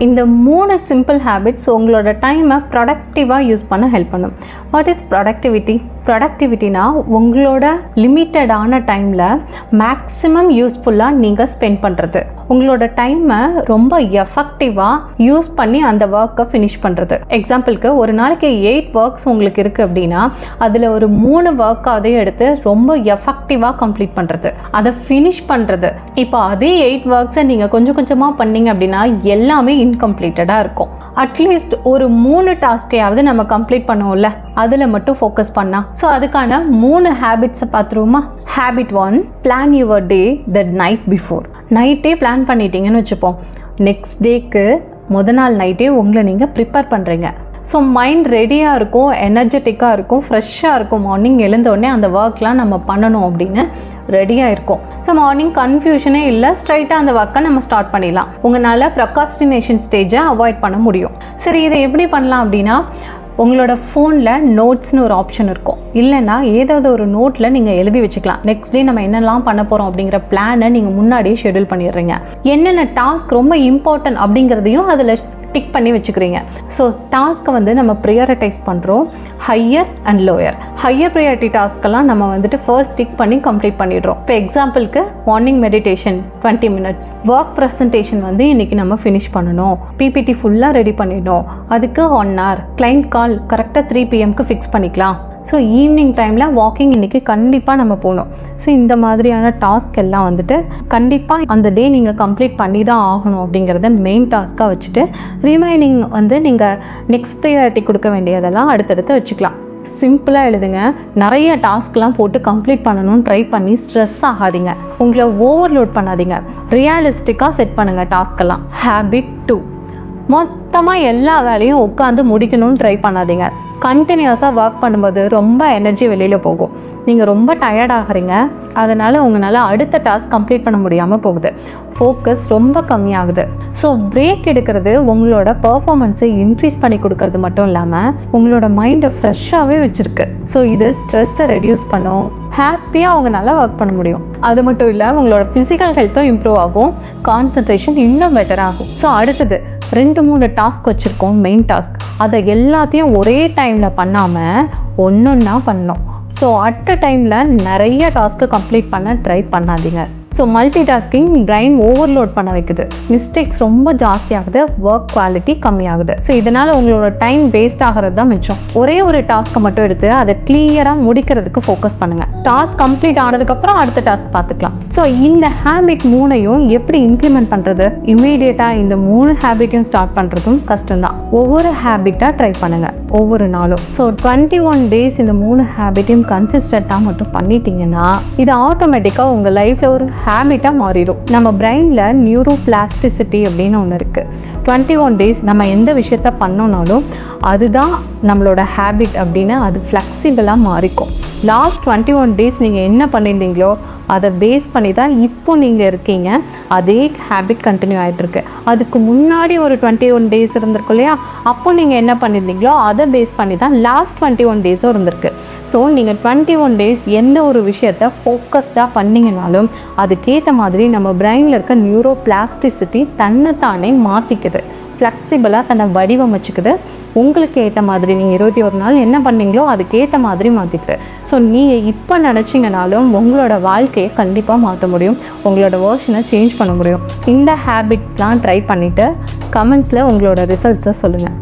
இந்த 3 simple habits உங்களோட டைமை ப்ரொடக்டிவாக யூஸ் பண்ண ஹெல்ப் பண்ணும். What is productivity? ப்ரொடக்டிவிட்டினா உங்களோட லிமிட்டடான டைமில் மேக்ஸிமம் யூஸ்ஃபுல்லாக நீங்கள் ஸ்பெண்ட் பண்ணுறது, உங்களோட டைமை ரொம்ப எஃபெக்டிவாக யூஸ் பண்ணி அந்த ஒர்க்கை ஃபினிஷ் பண்ணுறது. எக்ஸாம்பிளுக்கு ஒரு நாளைக்கு 8 ஒர்க்ஸ் உங்களுக்கு இருக்குது அப்படின்னா அதில் ஒரு 3 ஒர்க்காகவே எடுத்து ரொம்ப எஃபெக்டிவாக கம்ப்ளீட் பண்ணுறது, அதை ஃபினிஷ் பண்ணுறது. இப்போ அதே 8 ஒர்க்ஸை நீங்கள் கொஞ்சம் கொஞ்சமாக பண்ணிங்க அப்படின்னா எல்லாமே இன்கம்ப்ளீட்டடாக இருக்கும். அட்லீஸ்ட் ஒரு 3 டாஸ்கையாவது நம்ம கம்ப்ளீட் பண்ணுவோம்ல, அதில் மட்டும் ஃபோக்கஸ் பண்ணால். ஸோ அதுக்கான 3 ஹேபிட்ஸை பார்த்துருவோமா? Habit 1, plan your day the night before. நைட்டே பிளான் பண்ணிட்டீங்கன்னு வச்சுப்போம், நெக்ஸ்ட் டேக்கு நாள் நைட்டே உங்களை நீங்கள் ப்ரிப்பேர் பண்ணுறீங்க. ஸோ மைண்ட் ரெடியாக இருக்கும், எனர்ஜெட்டிக்காக இருக்கும், ஃப்ரெஷ்ஷாக இருக்கும். மார்னிங் எழுந்தோடனே அந்த ஒர்க்லாம் நம்ம பண்ணணும் அப்படின்னு ரெடியாக இருக்கும். ஸோ மார்னிங் கன்ஃபியூஷனே இல்லை, ஸ்ட்ரைட்டாக அந்த ஒர்க்கை நம்ம ஸ்டார்ட் பண்ணிடலாம். உங்களால் ப்ரொக்ராஸ்டினேஷன் ஸ்டேஜை அவாய்ட் பண்ண முடியும். சரி, இதை எப்படி பண்ணலாம் அப்படின்னா, உங்களோட ஃபோனில் நோட்ஸ்னு ஒரு ஆப்ஷன் இருக்கும். இல்லைன்னா ஏதாவது ஒரு நோட்டில் நீங்கள் எழுதி வச்சுக்கலாம். நெக்ஸ்ட் டே நம்ம என்னெல்லாம் பண்ண போகிறோம் அப்படிங்கிற பிளானை நீங்கள் முன்னாடியே ஷெடியூல் பண்ணிடுறீங்க. என்னென்ன டாஸ்க் ரொம்ப இம்பார்ட்டன்ட் அப்படிங்கிறதையும் அதில் டிக் பண்ணி வச்சுக்கிறீங்க. ஸோ டாஸ்க்கை நம்ம ப்ரியாரிட்டைஸ் பண்ணுறோம், higher and lower. Higher priority டாஸ்க்கெல்லாம் நம்ம ஃபர்ஸ்ட் டிக் பண்ணி கம்ப்ளீட் பண்ணிடுறோம். இப்போ எக்ஸாம்பிளுக்கு morning meditation 20 minutes, work presentation இன்றைக்கி நம்ம ஃபினிஷ் பண்ணணும், பிபிடி ஃபுல்லாக ரெடி பண்ணிடணும், அதுக்கு 1 hour, கிளைண்ட் கால் கரெக்டாக 3 PM ஃபிக்ஸ் பண்ணிக்கலாம். ஸோ ஈவினிங் டைமில் வாக்கிங் இன்றைக்கி கண்டிப்பாக நம்ம போகணும். ஸோ இந்த மாதிரியான டாஸ்க் எல்லாம் கண்டிப்பாக அந்த டே நீங்கள் கம்ப்ளீட் பண்ணி தான் ஆகணும் அப்படிங்கிறத மெயின் டாஸ்க்காக வச்சுட்டு ரிமைனிங் நீங்கள் நெக்ஸ்ட் ப்ரையாரிட்டி கொடுக்க வேண்டியதெல்லாம் அடுத்தடுத்து வச்சுக்கலாம். சிம்பிளாக எழுதுங்க. நிறைய டாஸ்க்லாம் போட்டு கம்ப்ளீட் பண்ணணும்னு ட்ரை பண்ணி ஸ்ட்ரெஸ் ஆகாதீங்க, உங்களை ஓவர்லோட் பண்ணாதீங்க. ரியாலிஸ்டிக்காக செட் பண்ணுங்கள் டாஸ்க்கெல்லாம். ஹேபிட் 2, மொத்தமாக எல்லா வேலையும் உட்காந்து முடிக்கணும்னு ட்ரை பண்ணாதீங்க. கண்டினியூஸாக ஒர்க் பண்ணும்போது ரொம்ப எனர்ஜி வெளியில் போகும், நீங்கள் ரொம்ப டயர்ட் ஆகிறீங்க, அதனால் உங்களால் அடுத்த டாஸ்க் கம்ப்ளீட் பண்ண முடியாமல் போகுது, ஃபோக்கஸ் ரொம்ப கம்மியாகுது. ஸோ பிரேக் எடுக்கிறது உங்களோட பர்ஃபார்மன்ஸை இன்க்ரீஸ் பண்ணி கொடுக்கறது மட்டும் இல்லாமல் உங்களோட மைண்டை ஃப்ரெஷ்ஷாகவே வச்சுருக்கு. ஸோ இது ஸ்ட்ரெஸ்ஸை ரெடியூஸ் பண்ணும், ஹாப்பியாக உங்களால் ஒர்க் பண்ண முடியும். அது மட்டும் இல்லை, உங்களோட ஃபிசிக்கல் ஹெல்த்தும் இம்ப்ரூவ் ஆகும், கான்சன்ட்ரேஷன் இன்னும் பெட்டர் ஆகும். ஸோ அடுத்தது 2-3 டாஸ்க் வச்சுருக்கோம், மெயின் டாஸ்க். அதை எல்லாத்தையும் ஒரே டைமில் பண்ணாமல் ஒன்றா பண்ணணும். ஸோ அட் அ டைமில் நிறைய டாஸ்க்கு கம்ப்ளீட் பண்ண ட்ரை பண்ணாதீங்க. So multitasking brain overload பண்ண வைக்குது, மிஸ்டேக்ஸ் ரொம்ப ஜாஸ்தியாகுது, ஒர்க் குவாலிட்டி கம்மியாகுது. ஸோ இதனால் உங்களோட டைம் வேஸ்ட் ஆகிறது தான் மிச்சம். ஒரே ஒரு டாஸ்க்கை மட்டும் எடுத்து அதை கிளியராக முடிக்கிறதுக்கு ஃபோக்கஸ் பண்ணுங்கள். டாஸ்க் கம்ப்ளீட் ஆனதுக்கப்புறம் அடுத்த டாஸ்க் பார்த்துக்கலாம். ஸோ இந்த ஹேபிட் 3ஐயும் எப்படி இம்ப்ளிமெண்ட் பண்ணுறது? இமீடியட்டாக இந்த 3 ஹேபிட்டையும் ஸ்டார்ட் பண்ணுறதும் கஷ்டம்தான். ஒவ்வொரு ஹேபிட்டாக ட்ரை பண்ணுங்கள் ஒவ்வொரு நாளும். ஸோ 21 days இந்த 3 ஹேபிட்டையும் கன்சிஸ்டண்ட்டாக மட்டும் பண்ணிட்டீங்கன்னா இது ஆட்டோமேட்டிக்காக உங்கள் லைஃப்பில் ஒரு ஹேபிட்டாக மாறிடும். நம்ம பிரெயினில் நியூரோ பிளாஸ்டிசிட்டி அப்படின்னு ஒன்று இருக்குது. 21 days நம்ம எந்த விஷயத்த பண்ணோனாலும் அதுதான் நம்மளோட ஹேபிட் அப்படின்னு அது ஃப்ளெக்சிபிளாக மாறிக்கும். லாஸ்ட் 21 days நீங்கள் என்ன பண்ணியிருந்தீங்களோ அதை பேஸ் பண்ணி தான் இப்போ நீங்கள் இருக்கீங்க, அதே ஹேபிட் கண்டினியூ ஆகிட்டுருக்கு. அதுக்கு முன்னாடி ஒரு 21 days இருந்திருக்கும் இல்லையா, அப்போ நீங்கள் என்ன பண்ணியிருந்தீங்களோ அதை பேஸ் பண்ணி தான் லாஸ்ட் 21 days இருந்திருக்கு. ஸோ நீங்கள் 21 days எந்த ஒரு விஷயத்தை ஃபோக்கஸ்டாக பண்ணிங்கனாலும் அதுக்கேற்ற மாதிரி நம்ம பிரெயினில் இருக்க நியூரோ பிளாஸ்டிசிட்டி தன்னைத்தானே மாற்றிக்குது, ஃப்ளெக்சிபிளாக தன்னை வடிவமைச்சுக்குது. உங்களுக்கு ஏற்ற மாதிரி நீங்கள் 21 நாள் என்ன பண்ணீங்களோ அதுக்கேற்ற மாதிரி மாற்றிக்குது. ஸோ நீங்கள் இப்போ நினச்சிங்கனாலும் உங்களோட வாழ்க்கையை கண்டிப்பாக மாற்ற முடியும், உங்களோட வேர்ஷனை சேஞ்ச் பண்ண முடியும். இந்த ஹேபிட்ஸ்லாம் ட்ரை பண்ணிவிட்டு கமெண்ட்ஸில் உங்களோட ரிசல்ட்ஸை சொல்லுங்கள்.